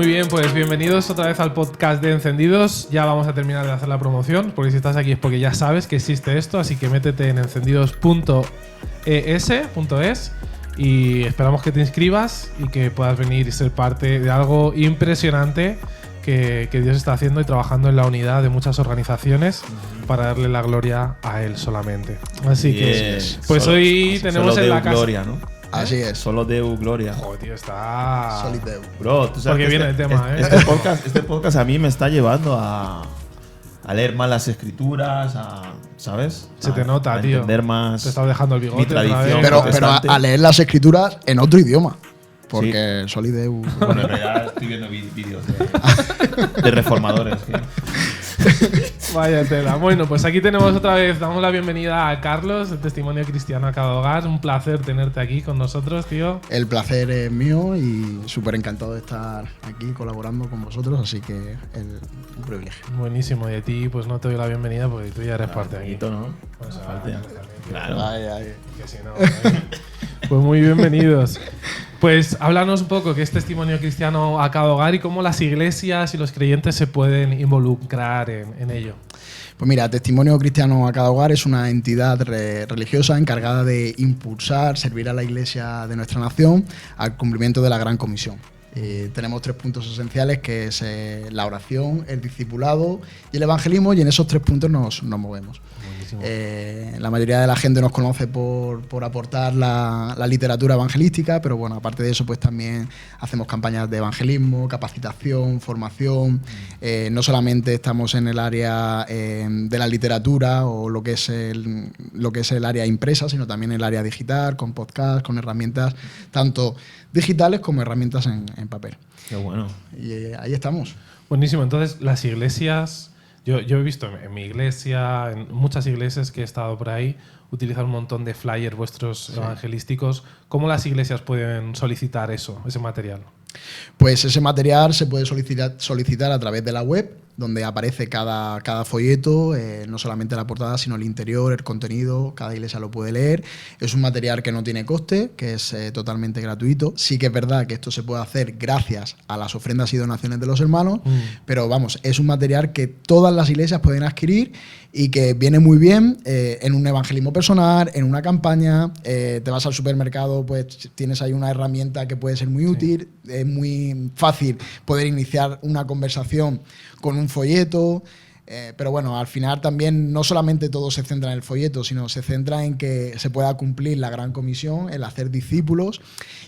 Muy bien, pues bienvenidos otra vez al podcast de Encendidos. Ya vamos a terminar de hacer la promoción, porque si estás aquí es porque ya sabes que existe esto, así que métete en encendidos.es y esperamos que te inscribas y que puedas venir y ser parte de algo impresionante que Dios está haciendo y trabajando en la unidad de muchas organizaciones para darle la gloria a Él solamente. Así que, pues hoy tenemos en la casa… Gloria, ¿no? Así es. Solo Deu Gloria. Joder, tío, está… Solid Deu. Bro, tú sabes Porque que viene el tema, este podcast a mí me está llevando a leer más las escrituras, ¿sabes? Se te nota, tío. Entender más te estás dejando el bigote mi tradición. Pero protestante. a leer las escrituras en otro idioma. Porque Solid Deu. Bueno, en realidad estoy viendo vídeos de reformadores. ¿Sí? Vaya tela. Bueno, pues aquí tenemos otra vez, damos la bienvenida a Carlos, el Testimonio Cristiano a cada hogar. Un placer tenerte aquí con nosotros, tío. El placer es mío y súper encantado de estar aquí colaborando con vosotros, así que un privilegio. Buenísimo. Y a ti, pues no te doy la bienvenida porque tú ya eres parte de aquí. Bonito, ¿no? Pues, Claro. que si no, pues muy bienvenidos. Pues háblanos un poco qué es Testimonio Cristiano a cada hogar y cómo las iglesias y los creyentes se pueden involucrar en ello. Pues mira, Testimonio Cristiano a cada hogar es una entidad religiosa encargada de impulsar, servir a la iglesia de nuestra nación al cumplimiento de la Gran Comisión. Tenemos 3 puntos esenciales, que es la oración, el discipulado y el evangelismo, y en esos 3 puntos nos movemos. La mayoría de la gente nos conoce por aportar la literatura evangelística, pero bueno, aparte de eso, pues también hacemos campañas de evangelismo, capacitación, formación. No solamente estamos en el área de la literatura o lo que es el área impresa, sino también en el área digital, con podcast, con herramientas tanto digitales como herramientas en papel. Qué bueno. Y ahí estamos. Buenísimo. Entonces, las iglesias… Yo he visto en mi iglesia, en muchas iglesias que he estado por ahí, utilizan un montón de flyers vuestros evangelísticos. ¿Cómo las iglesias pueden solicitar ese material? Pues ese material se puede solicitar a través de la web, donde aparece cada folleto, no solamente la portada, sino el interior, el contenido, cada iglesia lo puede leer. Es un material que no tiene coste, que es totalmente gratuito. Sí que es verdad que esto se puede hacer gracias a las ofrendas y donaciones de los hermanos, pero vamos, es un material que todas las iglesias pueden adquirir y que viene muy bien en un evangelismo personal, en una campaña. Te vas al supermercado, pues tienes ahí una herramienta que puede ser muy útil. Es muy fácil poder iniciar una conversación con un folleto, pero bueno, al final también no solamente todo se centra en el folleto, sino se centra en que se pueda cumplir la Gran Comisión, el hacer discípulos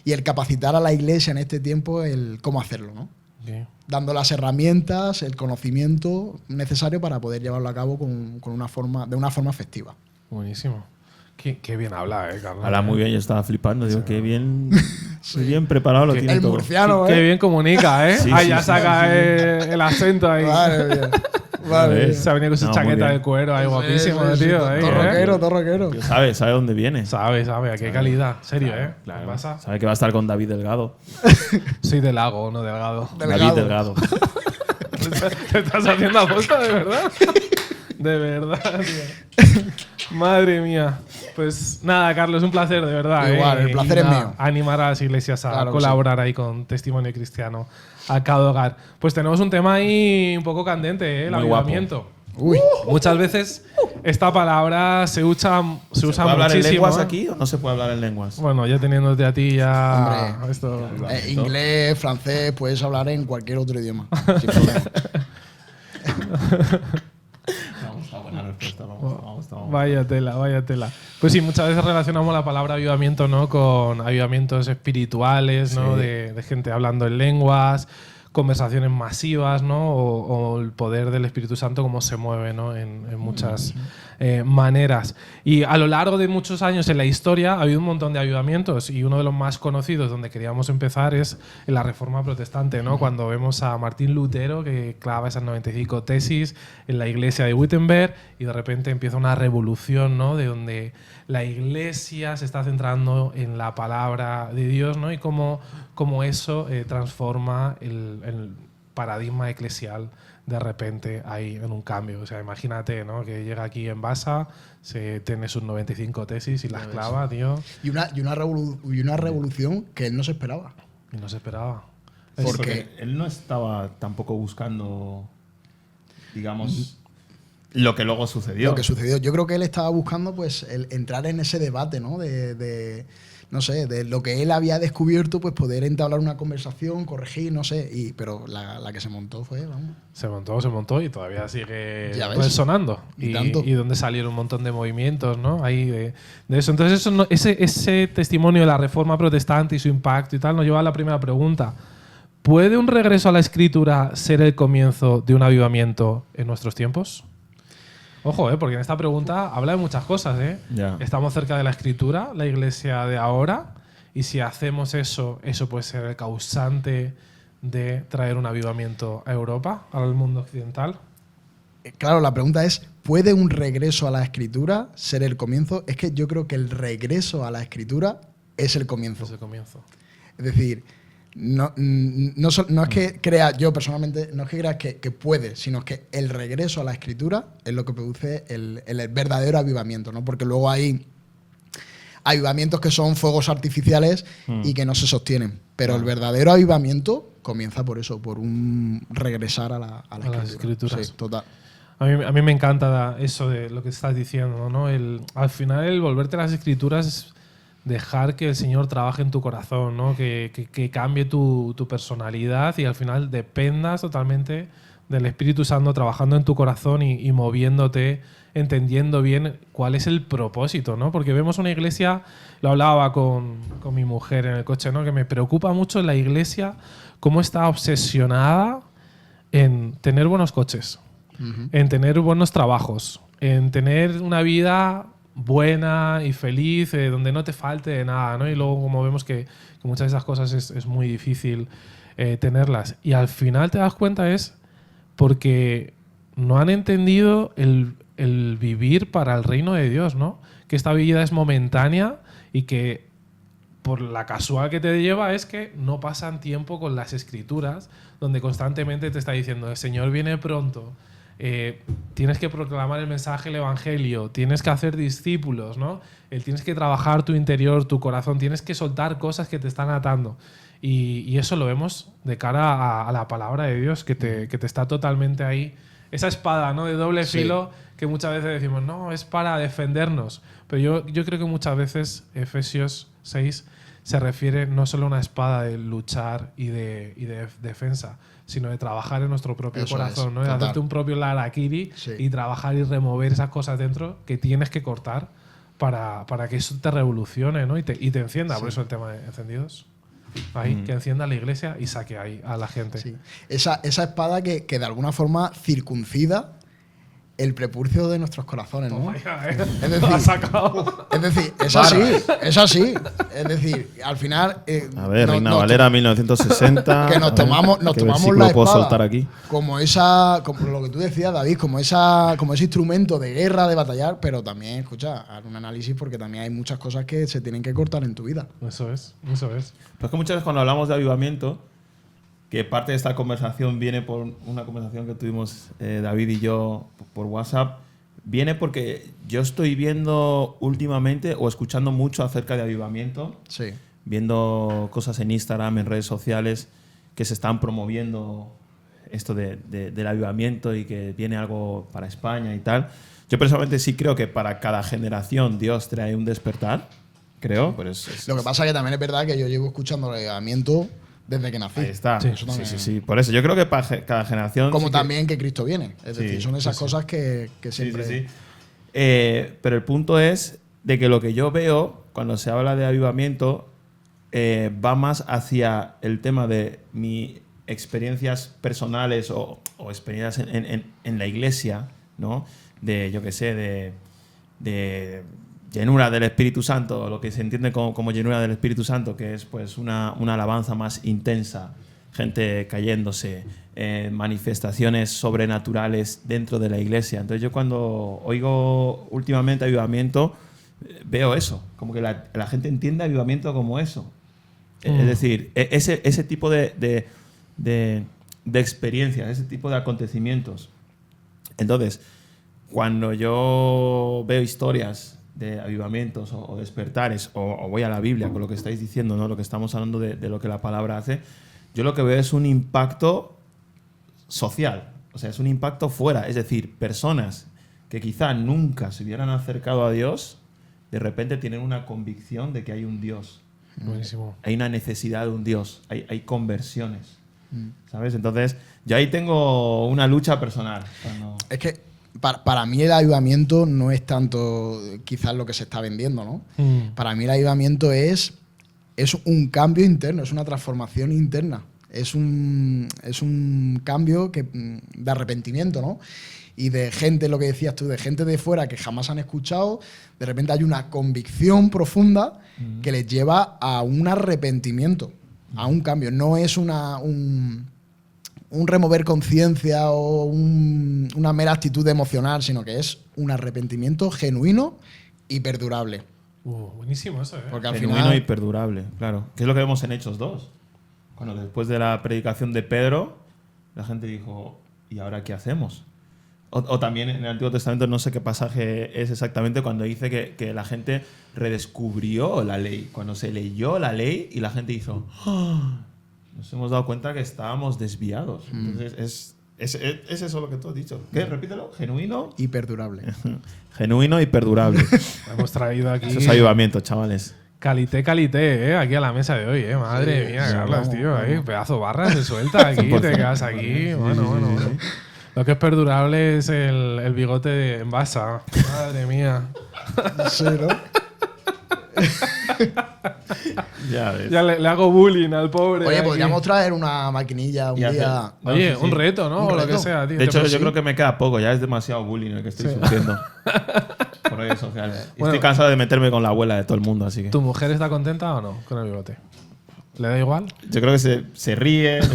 y el capacitar a la iglesia en este tiempo el cómo hacerlo, ¿no? Sí. Dando las herramientas, el conocimiento necesario para poder llevarlo a cabo de una forma efectiva. Buenísimo. Qué bien habla, Carlos. Habla muy bien, yo estaba flipando. Digo, qué bien, muy bien preparado lo tiene El todo. murciano, Qué bien comunica, ¿eh? Sí, Ya sí, saca el acento ahí. Madre mía. Madre mía. Se ha venido con su chaqueta de cuero ahí, guapísimo, tío. Todo rockero, todo rockero. Tío, sabe dónde viene. Sabe, a qué calidad. Serio, ¿eh? Claro. ¿Qué pasa? Sabe que va a estar con David Delgado. Soy de Lago, no Delgado. David Delgado. ¿Te estás haciendo aposta, de verdad? De verdad, tío. Madre mía. Pues nada, Carlos, un placer, de verdad. Igual, el placer es mío. Animar a las iglesias a Claro que colaborar ahí con Testimonio Cristiano a cada hogar. Pues tenemos un tema ahí un poco candente, el Muy guapo. avivamiento. Uy. Muchas veces esta palabra se usa ¿Se puede hablar en muchísimo. lenguas aquí o no se puede hablar en lenguas? Bueno, ya teniéndote a ti ya… Hombre. Esto… Inglés, francés, puedes hablar en cualquier otro idioma. Sin problema. Vamos, buena respuesta. Vamos. Vaya tela. Pues sí, muchas veces relacionamos la palabra avivamiento, ¿no?, con avivamientos espirituales, ¿no? Sí. De gente hablando en lenguas, conversaciones masivas, ¿no? O el poder del Espíritu Santo, cómo se mueve, ¿no? en muchas maneras. Y a lo largo de muchos años en la historia ha habido un montón de avivamientos, y uno de los más conocidos donde queríamos empezar es en la Reforma Protestante, ¿no? Cuando vemos a Martín Lutero, que clava esas 95 tesis en la iglesia de Wittenberg, y de repente empieza una revolución, ¿no? De donde la iglesia se está centrando en la palabra de Dios, ¿no? Y cómo eso transforma el paradigma eclesial de repente ahí en un cambio. O sea, imagínate, ¿no?, que llega aquí en Basa, se tiene sus 95 tesis y las clava, tío. Y una revolución que él no se esperaba. Y no se esperaba. Porque él no estaba tampoco buscando, digamos, lo que luego sucedió. Lo que sucedió. Yo creo que él estaba buscando pues el entrar en ese debate, ¿no? No sé, de lo que él había descubierto, pues poder entablar una conversación, corregir, no sé. Pero la que se montó fue, vamos. Se montó y todavía sigue Ya ves. resonando. Y donde salieron un montón de movimientos, ¿no? Ahí de eso. Entonces, ese testimonio de la Reforma Protestante y su impacto y tal nos lleva a la primera pregunta. ¿Puede un regreso a la Escritura ser el comienzo de un avivamiento en nuestros tiempos? Ojo, porque en esta pregunta habla de muchas cosas. Ya. Estamos cerca de la Escritura, la iglesia de ahora, y si hacemos eso puede ser el causante de traer un avivamiento a Europa, al mundo occidental. Claro, la pregunta es, ¿puede un regreso a la Escritura ser el comienzo? Es que yo creo que el regreso a la Escritura es el comienzo. Es el comienzo. Es decir, no es que crea, yo personalmente, no es que crea que puede, sino que el regreso a la Escritura es lo que produce el verdadero avivamiento, ¿no? Porque luego hay avivamientos que son fuegos artificiales y que no se sostienen. Pero el verdadero avivamiento comienza por eso, por un regresar a la Escritura. Las Escrituras. Sí, total. A mí me encanta eso de lo que estás diciendo, ¿no? Al final, el volverte a las Escrituras es dejar que el Señor trabaje en tu corazón, ¿no? Que cambie tu personalidad y al final dependas totalmente del Espíritu Santo trabajando en tu corazón y moviéndote, entendiendo bien cuál es el propósito, ¿no? Porque vemos una iglesia, lo hablaba con mi mujer en el coche, ¿no? Que me preocupa mucho la iglesia cómo está obsesionada en tener buenos coches, en tener buenos trabajos, en tener una vida buena y feliz, donde no te falte de nada, ¿no? Y luego, como vemos que muchas de esas cosas es muy difícil tenerlas. Y al final te das cuenta es porque no han entendido el vivir para el reino de Dios, ¿no? Que esta vida es momentánea y que por la casual que te lleva es que no pasan tiempo con las Escrituras, donde constantemente te está diciendo el Señor viene pronto. Tienes que proclamar el mensaje del Evangelio, tienes que hacer discípulos, ¿no? Tienes que trabajar tu interior, tu corazón, tienes que soltar cosas que te están atando. Y eso lo vemos de cara a la palabra de Dios, que te está totalmente ahí. Esa espada, ¿no? De doble filo, que muchas veces decimos, no, es para defendernos. Pero yo creo que muchas veces Efesios 6 se refiere no solo a una espada de luchar y de defensa, sino de trabajar en nuestro propio corazón, ¿no? De hacerte un propio harakiri y trabajar y remover esas cosas dentro que tienes que cortar para que eso te revolucione, ¿no? y te encienda. Por eso el tema de encendidos. Ahí, que encienda la iglesia y saque ahí a la gente. Sí. Esa espada que de alguna forma circuncida el prepucio de nuestros corazones, ¿no? Es decir, es así. Es decir, al final. A ver, Reina Valera 1960. Que nos tomamos la espada puedo soltar aquí? como lo que tú decías, David, como ese instrumento de guerra, de batallar, pero también, escucha, haz un análisis porque también hay muchas cosas que se tienen que cortar en tu vida. Eso es. Pues que muchas veces cuando hablamos de avivamiento, que parte de esta conversación viene por una conversación que tuvimos David y yo por WhatsApp, viene porque yo estoy viendo últimamente o escuchando mucho acerca de avivamiento, viendo cosas en Instagram, en redes sociales, que se están promoviendo esto del avivamiento y que viene algo para España y tal. Yo personalmente sí creo que para cada generación Dios trae un despertar, creo. Pero lo que pasa es que también es verdad que yo llevo escuchando el avivamiento desde que nací. Ahí está. Sí. Por eso yo creo que para cada generación. Como también que Cristo viene. Es decir, son esas cosas que siempre. Sí. Pero el punto es de que lo que yo veo cuando se habla de avivamiento va más hacia el tema de mis experiencias personales o experiencias en la iglesia, ¿no? De, yo qué sé, de llenura del Espíritu Santo, lo que se entiende como llenura del Espíritu Santo, que es pues una alabanza más intensa, gente cayéndose, manifestaciones sobrenaturales dentro de la iglesia. Entonces yo cuando oigo últimamente avivamiento, veo eso, como que la gente entiende avivamiento como eso. Es decir, ese tipo de experiencias, ese tipo de acontecimientos. Entonces, cuando yo veo historias de avivamientos o despertares, o voy a la Biblia con lo que estáis diciendo, ¿no? Lo que estamos hablando de lo que la palabra hace, yo lo que veo es un impacto social. O sea, es un impacto fuera. Es decir, personas que quizá nunca se hubieran acercado a Dios, de repente tienen una convicción de que hay un Dios. Buenísimo. Hay una necesidad de un Dios. Hay conversiones. ¿Sabes? Entonces, yo ahí tengo una lucha personal. Es que para mí el avivamiento no es tanto quizás lo que se está vendiendo, ¿no? Para mí el avivamiento es un cambio interno, es una transformación interna. Es un cambio de arrepentimiento, ¿no? Y de gente, lo que decías tú, de gente de fuera que jamás han escuchado, de repente hay una convicción profunda que les lleva a un arrepentimiento, a un cambio. No es un remover conciencia o una mera actitud emocional, sino que es un arrepentimiento genuino y perdurable. Buenísimo eso, ¿eh? Porque al Genuino final, y perdurable, claro. Que es lo que vemos en Hechos 2. Cuando después de la predicación de Pedro, la gente dijo, ¿y ahora qué hacemos? O también en el Antiguo Testamento, no sé qué pasaje es exactamente, cuando dice que la gente redescubrió la ley. Cuando se leyó la ley y la gente hizo, ¡oh! Nos hemos dado cuenta que estábamos desviados. Entonces, es eso lo que tú has dicho. ¿Qué? Repítelo. Genuino. y perdurable. Genuino y perdurable. Hemos traído aquí Eso es avivamiento, chavales. calité, aquí a la mesa de hoy, Madre mía, sí, Carlos, vamos, tío. vamos. Ahí, pedazo de barra se suelta aquí, te quedas aquí. Bueno. Lo que es perdurable es el bigote en basa. Madre mía. Sí, ¿no? Ya ves. Ya le hago bullying al pobre. Oye, aquí. podríamos traer una maquinilla un Y día. hacer- Oye, sí, sí. un reto, ¿no? Un O lo reto. que sea, tío. De hecho, Pero yo sí. creo que me queda poco. Ya es demasiado bullying el que estoy sufriendo por redes sociales. Y Bueno. estoy cansado de meterme con la abuela de todo el mundo, así que… ¿Tu mujer está contenta o no con el bigote? ¿Le da igual? Yo creo que se ríe. Sí.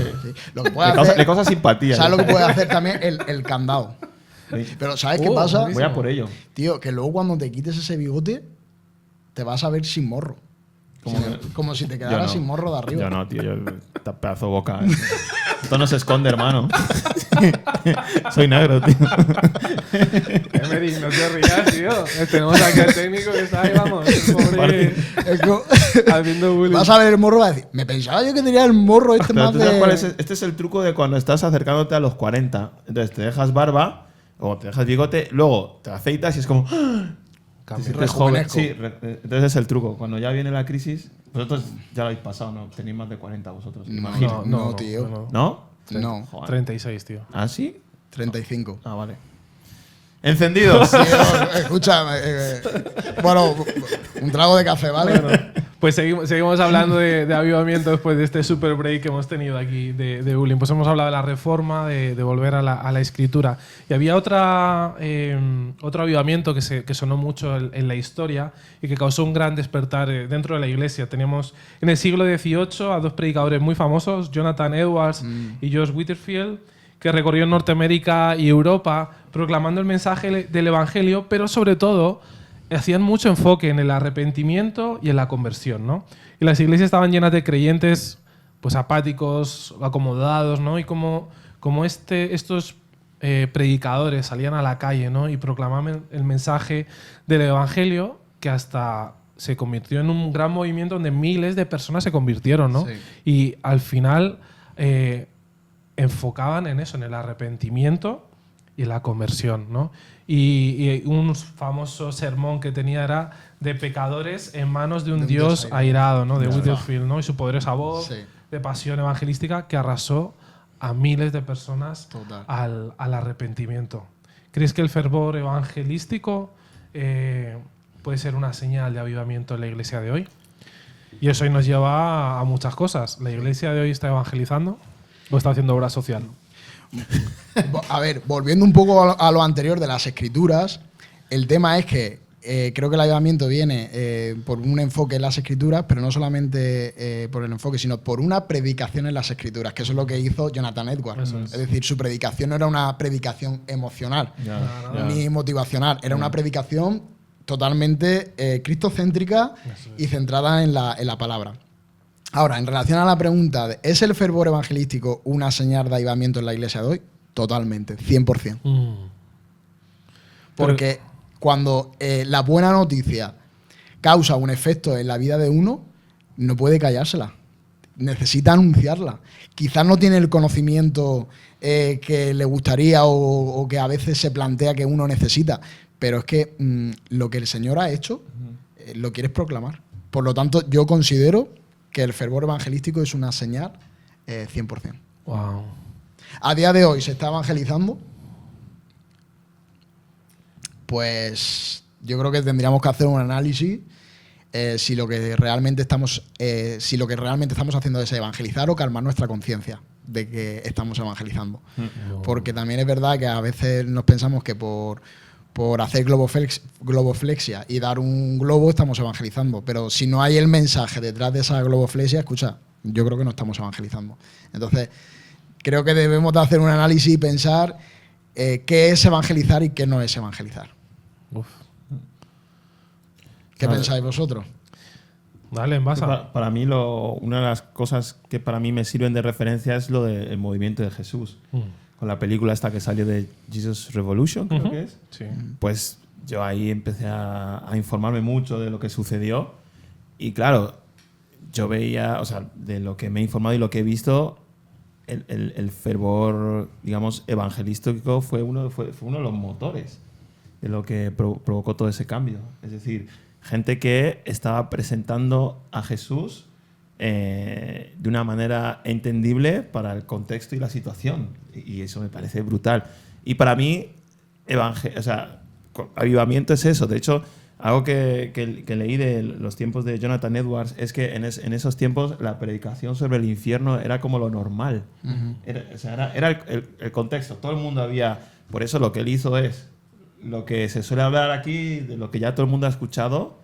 Lo que puede Le causa simpatía. ¿Sabes lo que puede hacer también? El candado. Sí. Pero ¿sabes qué pasa? buenísimo. Voy a por ello. Tío, que luego cuando te quites ese bigote, te vas a ver sin morro. Como si te Yo quedara no. sin morro de arriba. Yo no, tío. Yo esta pedazo de boca. Esto no se esconde, hermano. Soy negro, tío. Emery, no te rías, tío. Tenemos aquí al técnico que está ahí, vamos. El pobre Es como- haciendo bullying. vas a ver el morro y vas a decir, me pensaba yo que tenía el morro este Pero más ¿tú sabes de… cuál es? Este es el truco de cuando estás acercándote a los 40. Entonces te dejas barba o te dejas bigote, luego te afeitas y es como… ¡ah! Te Cambio. sientes joven. Rejuvenezco. Sí, entonces es el truco. Cuando ya viene la crisis, vosotros ya lo habéis pasado, ¿no? Tenéis más de 40 vosotros, imagino. No, tío. ¿No? No. Joder. 36, tío. ¿Ah, sí? 35. Ah, vale. Encendidos. Tío, escucha, bueno, un trago de café, ¿vale? Pues seguimos hablando de avivamiento después de este super break que hemos tenido aquí de bullying. Pues hemos hablado de la reforma, de volver a la escritura. Y había otro avivamiento que sonó mucho en la historia y que causó un gran despertar dentro de la iglesia. Teníamos en el siglo XVIII a dos predicadores muy famosos, Jonathan Edwards y George Whitefield, que recorrieron Norteamérica y Europa proclamando el mensaje del Evangelio, pero sobre todo hacían mucho enfoque en el arrepentimiento y en la conversión, ¿no? Y las iglesias estaban llenas de creyentes pues apáticos, acomodados, ¿no? Y como estos predicadores salían a la calle, ¿no? Y proclamaban el mensaje del Evangelio, que hasta se convirtió en un gran movimiento donde miles de personas se convirtieron, ¿no? Sí. Y al final enfocaban en eso, en el arrepentimiento y la conversión, ¿no? Y un famoso sermón que tenía era de pecadores en manos de un Dios airado, ¿no? De Whitefield, ¿no? Y su poderosa voz Sí. de pasión evangelística que arrasó a miles de personas Total. al arrepentimiento. ¿Crees que el fervor evangelístico puede ser una señal de avivamiento en la iglesia de hoy? Y eso hoy nos lleva a muchas cosas. ¿La iglesia de hoy está evangelizando o está haciendo obra social? A ver, volviendo un poco a lo anterior de las escrituras, el tema es que creo que el avivamiento viene por un enfoque en las escrituras, pero no solamente por el enfoque, sino por una predicación en las escrituras, que eso es lo que hizo Jonathan Edwards. Eso es. Es decir, su predicación no era una predicación emocional Ya. ni motivacional, era una predicación totalmente cristocéntrica y centrada en la palabra. Ahora, en relación a la pregunta, ¿es el fervor evangelístico una señal de avivamiento en la iglesia de hoy? Totalmente, 100%. Porque cuando la buena noticia causa un efecto en la vida de uno, no puede callársela. necesita anunciarla. Quizás no tiene el conocimiento que le gustaría o que a veces se plantea que uno necesita, pero es que lo que el Señor ha hecho lo quieres proclamar. Por lo tanto, yo considero que el fervor evangelístico es una señal 100%. Wow. A día de hoy se está evangelizando. Pues yo creo que tendríamos que hacer un análisis si lo que realmente estamos haciendo es evangelizar o calmar nuestra conciencia de que estamos evangelizando. No. Porque también es verdad que a veces nos pensamos que por hacer globoflexia y dar un globo estamos evangelizando, pero si no hay el mensaje detrás de esa globoflexia, escucha, yo creo que no estamos evangelizando. Entonces, creo que debemos de hacer un análisis y pensar qué es evangelizar y qué no es evangelizar. Uf. ¿Qué pensáis vosotros? Dale, Envasa. Para mí, una de las cosas que para mí me sirven de referencia es lo del movimiento de Jesús. Con la película esta que salió de Jesus Revolution, creo que es. Sí. Pues yo ahí empecé a informarme mucho de lo que sucedió. Y claro, yo veía, o sea, de lo que me he informado y lo que he visto, el fervor, digamos, evangelístico fue uno de los motores de lo que provocó todo ese cambio. Es decir, gente que estaba presentando a Jesús de una manera entendible para el contexto y la situación. Y eso me parece brutal. Y para mí, avivamiento es eso. De hecho, algo que leí de los tiempos de Jonathan Edwards es que en esos tiempos la predicación sobre el infierno era como lo normal. Era el contexto. Todo el mundo había... Por eso lo que él hizo es lo que se suele hablar aquí, de lo que ya todo el mundo ha escuchado.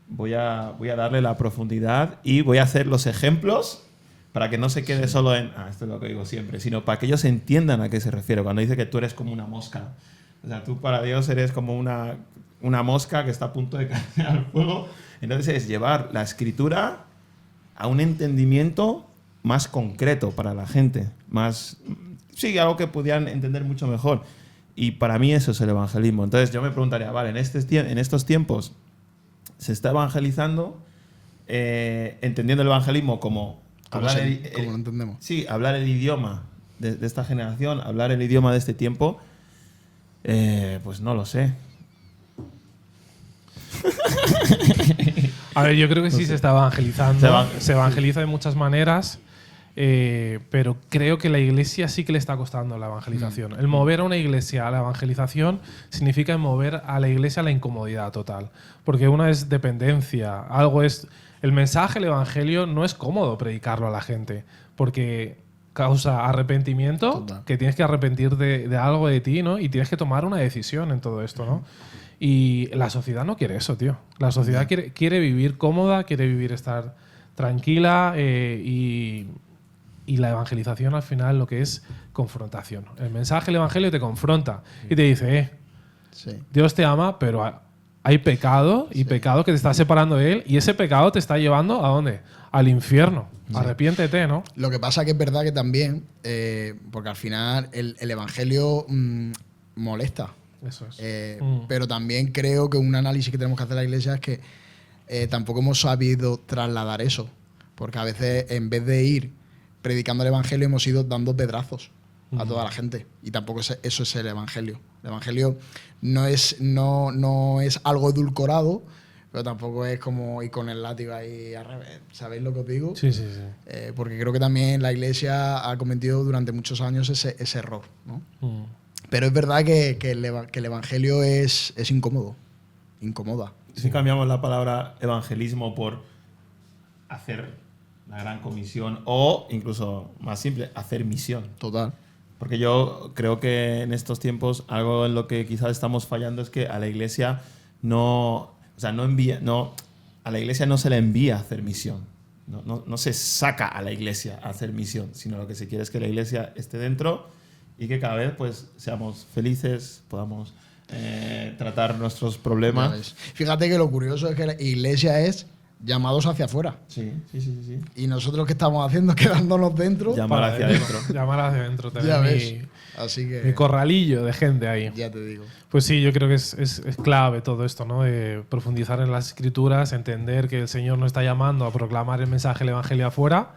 Voy a darle la profundidad y voy a hacer los ejemplos para que no se quede solo en esto es lo que digo siempre, sino para que ellos entiendan a qué se refiere cuando dice que tú eres como una mosca. O sea, tú para Dios eres como una mosca que está a punto de caer al fuego. Entonces es llevar la escritura a un entendimiento más concreto para la gente, sí, algo que pudieran entender mucho mejor. Y para mí eso es el evangelismo. Entonces yo me preguntaría, vale, en estos tiempos se está evangelizando, entendiendo el evangelismo como hablar ¿Cómo lo entendemos? Sí, hablar el idioma de esta generación, hablar el idioma de este tiempo, pues no lo sé. A ver, yo creo que sí se está evangelizando. Se evangeliza de muchas maneras, pero creo que la iglesia sí que le está costando la evangelización. El mover a una iglesia a la evangelización significa mover a la iglesia a la incomodidad total. Porque una es dependencia, algo es... El mensaje, el evangelio, no es cómodo predicarlo a la gente, porque causa arrepentimiento, Total. que tienes que arrepentir de algo de ti, ¿no? Y tienes que tomar una decisión en todo esto, ¿no? Y la sociedad no quiere eso, tío. La sociedad quiere vivir cómoda, quiere vivir estar tranquila y la evangelización al final lo que es confrontación. El mensaje, el evangelio te confronta y te dice, Sí. Dios te ama, pero hay pecado y pecado que te está separando de Él y ese pecado te está llevando ¿a dónde? Al infierno. Arrepiéntete, ¿no? Lo que pasa que es verdad que también, porque al final el evangelio molesta. Eso es. Pero también creo que un análisis que tenemos que hacer en la iglesia es que tampoco hemos sabido trasladar eso. Porque a veces, en vez de ir predicando el evangelio, hemos ido dando pedrazos a toda la gente. Y tampoco eso es el evangelio. El evangelio no es algo edulcorado, pero tampoco es como ir con el látigo ahí al revés. ¿Sabéis lo que os digo? Sí, sí, sí. Porque creo que también la iglesia ha cometido durante muchos años ese error, ¿no? Pero es verdad que el evangelio es incómodo. Incomoda. Si cambiamos la palabra evangelismo por hacer la gran comisión o, incluso más simple, hacer misión. Total. Porque yo creo que en estos tiempos algo en lo que quizás estamos fallando es que a la iglesia a la iglesia no se le envía a hacer misión. No se saca a la iglesia a hacer misión, sino lo que se quiere es que la iglesia esté dentro y que cada vez pues seamos felices, podamos tratar nuestros problemas. Fíjate que lo curioso es que la iglesia es llamados hacia afuera. Sí. Y nosotros, ¿qué estamos haciendo? Quedándonos dentro. Llamar hacia adentro. Llamar hacia adentro. Ya Tener ves. Así que. mi corralillo de gente ahí. Ya te digo. Pues sí, yo creo que es clave todo esto, ¿no? De profundizar en las escrituras, entender que el Señor nos está llamando a proclamar el mensaje del Evangelio afuera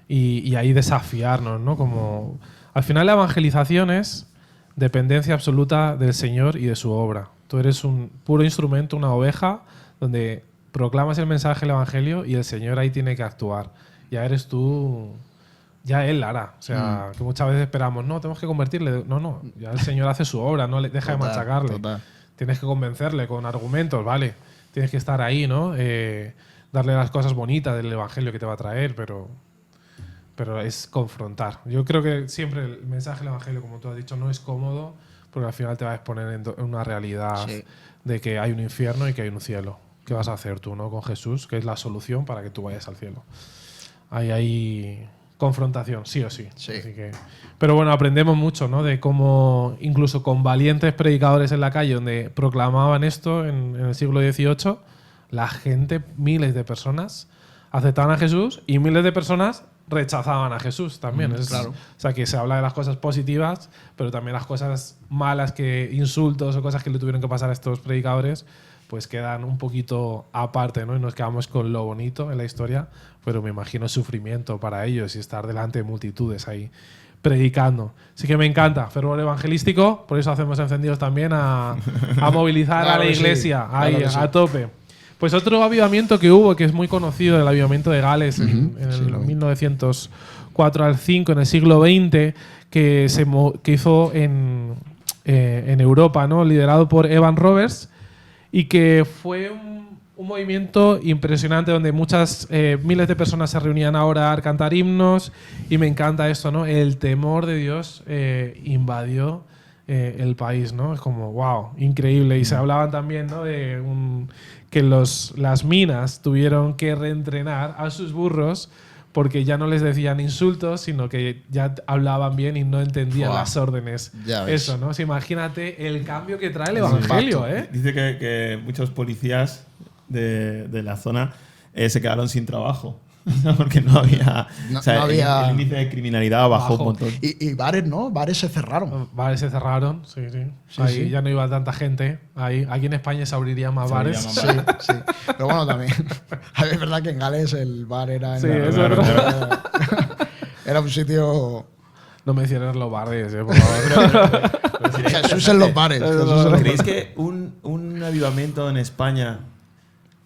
y ahí desafiarnos, ¿no? Como al final la evangelización es dependencia absoluta del Señor y de su obra. Tú eres un puro instrumento, una oveja, donde proclamas el mensaje del Evangelio y el Señor ahí tiene que actuar. Ya eres tú, ya Él la hará. O sea, que muchas veces esperamos, no, tenemos que convertirle. No, ya el Señor hace su obra, no le deja de machacarle. Total. Tienes que convencerle con argumentos, ¿vale? Tienes que estar ahí, ¿no? Darle las cosas bonitas del Evangelio que te va a traer, pero es confrontar. Yo creo que siempre el mensaje del Evangelio, como tú has dicho, no es cómodo, porque al final te va a exponer en una realidad de que hay un infierno y que hay un cielo. ¿Qué vas a hacer tú, no? Con Jesús, que es la solución para que tú vayas al cielo. Hay confrontación, sí o sí. Sí. Así que, pero bueno, aprendemos mucho, ¿no? De cómo, incluso con valientes predicadores en la calle, donde proclamaban esto en el siglo XVIII, la gente, miles de personas, aceptaban a Jesús y miles de personas rechazaban a Jesús también. Claro. O sea, que se habla de las cosas positivas, pero también las cosas malas, que insultos o cosas que le tuvieron que pasar a estos predicadores, pues quedan un poquito aparte, ¿no? Y nos quedamos con lo bonito en la historia, pero me imagino sufrimiento para ellos y estar delante de multitudes ahí predicando. Así que me encanta, fervor evangelístico, por eso hacemos encendidos también a movilizar Claro a la que sí, iglesia ahí, claro que sí. a tope. Pues otro avivamiento que hubo, que es muy conocido, el avivamiento de Gales en el 1904 al 5, en el siglo XX, que hizo en Europa, ¿no? Liderado por Evan Roberts, y que fue un movimiento impresionante donde muchas miles de personas se reunían a orar, cantar himnos, y me encanta esto, ¿no? El temor de Dios invadió el país, ¿no? Es como, wow, increíble. Y se hablaban también, ¿no? De que las minas tuvieron que reentrenar a sus burros porque ya no les decían insultos, sino que ya hablaban bien y no entendían las órdenes. Ya ves. Eso, ¿no? O sea, imagínate el cambio que trae el Evangelio, ¿eh? Dice que muchos policías de la zona se quedaron sin trabajo. Porque no había. No- o sea, no había- el índice de criminalidad bajó un montón. Y bares, ¿no? Bares se cerraron. Bares se cerraron, sí. Sí, Ahí sí. ya no iba tanta gente. Aquí en España se abrirían más Se bares. abrirían más Sí. Pero bueno, también. Es verdad que en Gales el bar era. Sí, es verdad. Era un sitio. No me cierres los bares, por favor. Jesús en los bares. Jesús en los bares. ¿Creéis que un avivamiento en España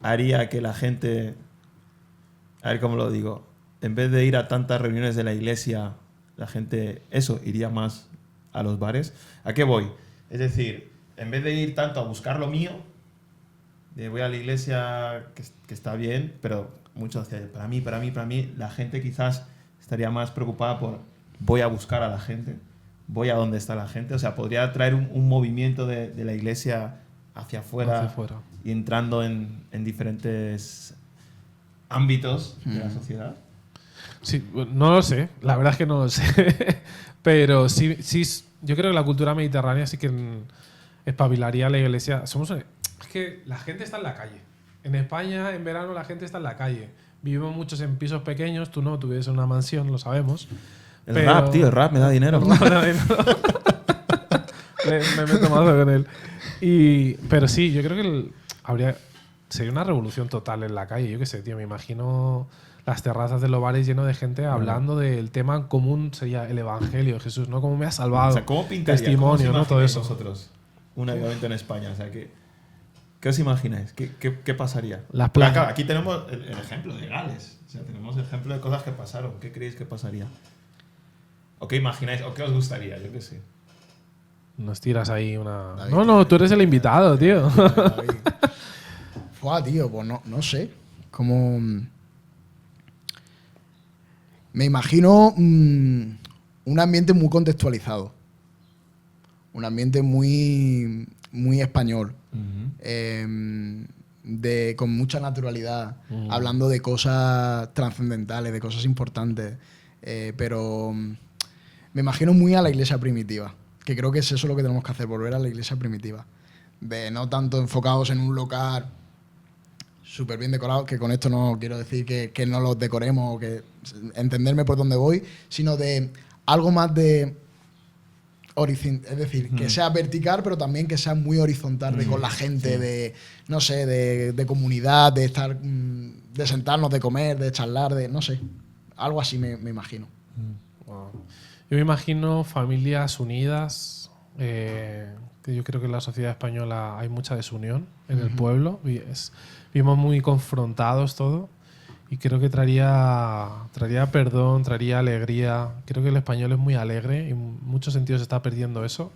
haría que la gente, a ver cómo lo digo, en vez de ir a tantas reuniones de la iglesia, la gente, iría más a los bares? ¿A qué voy? Es decir, en vez de ir tanto a buscar lo mío, de voy a la iglesia, que está bien, pero mucho hacia para mí, la gente quizás estaría más preocupada por voy a buscar a la gente, voy a donde está la gente. O sea, podría traer un movimiento de la iglesia hacia afuera, y entrando en diferentes ámbitos de la sociedad. Sí, no lo sé, la verdad es que no lo sé. Pero sí, yo creo que la cultura mediterránea sí que espabilaría a la iglesia. Es que la gente está en la calle. En España, en verano, la gente está en la calle. Vivimos muchos en pisos pequeños, tú no, tú vives en una mansión, lo sabemos. El rap me da dinero. Me meto mazo con él. Pero sí, yo creo que sería una revolución total en la calle. Yo qué sé, tío, me imagino las terrazas de los bares llenos de gente hablando del tema en común, sería el Evangelio de Jesús, ¿no? Cómo me ha salvado. O sea, ¿cómo pintaría? Testimonio, ¿Cómo os ¿no? Todo imagináis eso. vosotros un avivamiento en España? O sea, ¿qué os imagináis? ¿Qué pasaría? Las Porque plazas. aquí tenemos el ejemplo de Gales. O sea, tenemos el ejemplo de cosas que pasaron. ¿Qué creéis que pasaría? ¿O qué imagináis? ¿O qué os gustaría? Yo qué sé. Nos tiras ahí una... David, No, tú eres el invitado, tío. Fua, tío, pues no sé. Como. Me imagino un ambiente muy contextualizado. Un ambiente muy, muy español. Con mucha naturalidad. Hablando de cosas trascendentales, de cosas importantes. Pero me imagino muy a la iglesia primitiva. Que creo que es eso lo que tenemos que hacer, volver a la iglesia primitiva. De no tanto enfocados en un local súper bien decorado, que con esto no quiero decir que no los decoremos o que entenderme por dónde voy, sino de algo más de es decir, que sea vertical, pero también que sea muy horizontal con la gente, de, no sé, de comunidad, de estar, de sentarnos, de comer, de charlar, de, no sé, algo así me imagino. Wow. Yo me imagino familias unidas, que yo creo que en la sociedad española hay mucha desunión en el pueblo, vivimos muy confrontados todo. Y creo que traería perdón, traería alegría. Creo que el español es muy alegre y en muchos sentidos se está perdiendo eso.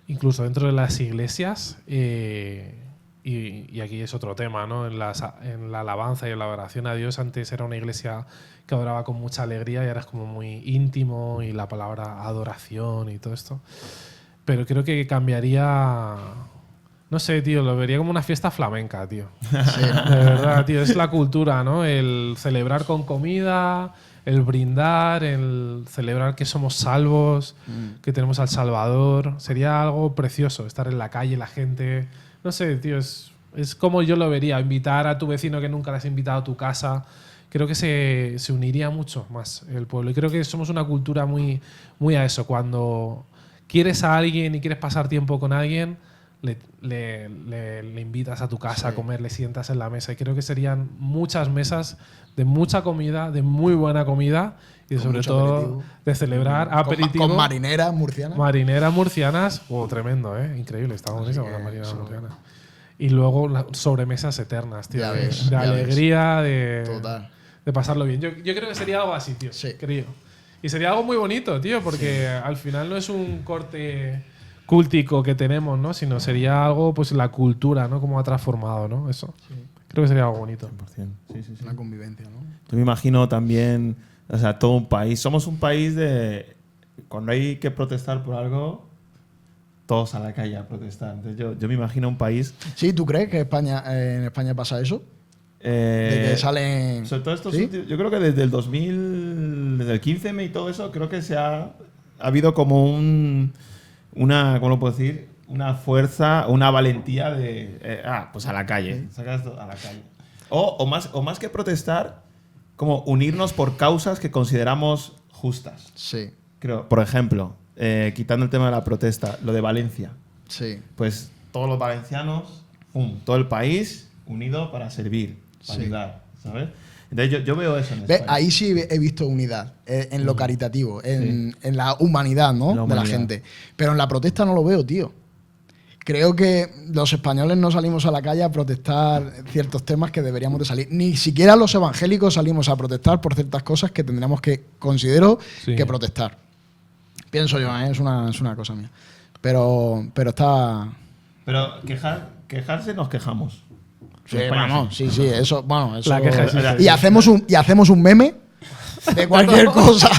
Incluso dentro de las iglesias. Y aquí es otro tema, ¿no? En la alabanza y en la adoración a Dios, antes era una iglesia que adoraba con mucha alegría y ahora es como muy íntimo, y la palabra adoración y todo esto. Pero creo que cambiaría... No sé, tío, lo vería como una fiesta flamenca, tío. Sí. De verdad, tío, es la cultura, ¿no? El celebrar con comida, el brindar, el celebrar que somos salvos, que tenemos al Salvador. Sería algo precioso, estar en la calle, la gente... No sé, tío, es como yo lo vería. Invitar a tu vecino que nunca le has invitado a tu casa. Creo que se uniría mucho más el pueblo. Y creo que somos una cultura muy, muy a eso. Cuando quieres a alguien y quieres pasar tiempo con alguien... Le invitas a tu casa a comer, le sientas en la mesa, y creo que serían muchas mesas de mucha comida, de muy buena comida, y con sobre todo aperitivo. De celebrar aperitivo con marineras murcianas. Marineras murcianas, tremendo, increíble, está buenísimo las marineras murcianas. Y luego sobremesas eternas, tío, de alegría, de pasarlo bien. Yo creo que sería algo así, tío. Sí. Creo. Y sería algo muy bonito, tío, porque al final no es un corte cultico que tenemos, ¿no? Sino sería algo, pues la cultura, ¿no? Cómo ha transformado, ¿no? Eso. Sí. Creo que sería algo bonito. 100%. Sí. Una convivencia, ¿no? Yo me imagino también, o sea, todo un país. Somos un país de... Cuando hay que protestar por algo, todos a la calle a protestar. Entonces yo me imagino un país... Sí, ¿tú crees que en España pasa eso? De que salen... Sobre todo estos últimos, yo creo que desde el 2000, desde el 15M y todo eso, creo que ha habido como ¿cómo lo puedo decir? Una fuerza, una valentía de... pues a la calle. Sacas a la calle. O más que protestar, como unirnos por causas que consideramos justas. Sí. Creo, por ejemplo, quitando el tema de la protesta, lo de Valencia. Sí. Pues todos los valencianos, todo el país unido para servir, para ayudar, ¿sabes? Entonces yo veo eso en España. Ahí sí he visto unidad, en lo caritativo, en la humanidad, ¿no? De la gente. Pero en la protesta no lo veo, tío. Creo que los españoles no salimos a la calle a protestar ciertos temas que deberíamos de salir. Ni siquiera los evangélicos salimos a protestar por ciertas cosas que tendríamos que, considero, que protestar. Pienso yo, es una cosa mía. Pero está... Pero quejarse nos quejamos. Sí, bueno, sí, eso, bueno, eso. La queja existe. Y hacemos un meme de cualquier cosa.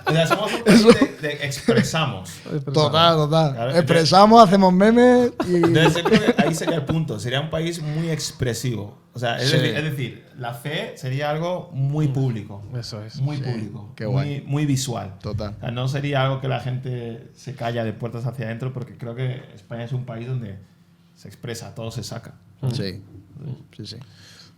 O sea, somos un país de expresamos. Total. Claro, expresamos, hacemos memes y... Entonces, creo que ahí sería el punto. Sería un país muy expresivo. O sea, es decir, la fe sería algo muy público. Eso es. Muy público. Qué guay. Muy visual. Total. O sea, no sería algo que la gente se calla de puertas hacia adentro, porque creo que España es un país donde se expresa, todo se saca. Sí.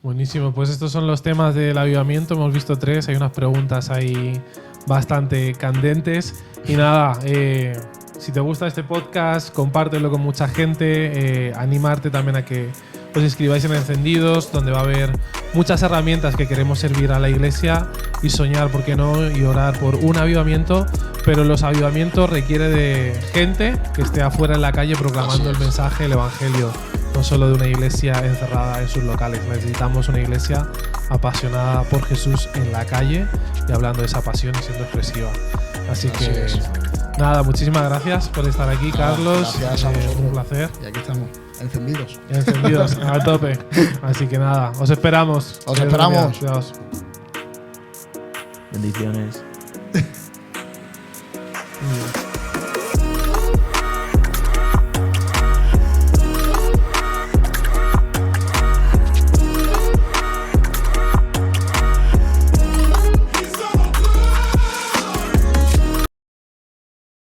Buenísimo, pues estos son los temas del avivamiento. Hemos visto 3, hay unas preguntas ahí bastante candentes. Y nada, si te gusta este podcast, compártelo con mucha gente. Animarte también a que os inscribáis en Encendidos, donde va a haber muchas herramientas que queremos servir a la iglesia, y soñar, ¿por qué no? Y orar por un avivamiento. Pero los avivamientos requieren de gente que esté afuera en la calle proclamando el mensaje, el evangelio. No solo de una iglesia encerrada en sus locales. Necesitamos una iglesia apasionada por Jesús en la calle y hablando de esa pasión y siendo expresiva. Así que nada, muchísimas gracias por estar aquí, Carlos. Gracias a vosotros. Un placer. Y aquí estamos, encendidos. Encendidos, a tope. Así que nada, os esperamos. Os esperamos. Adiós. Bendiciones.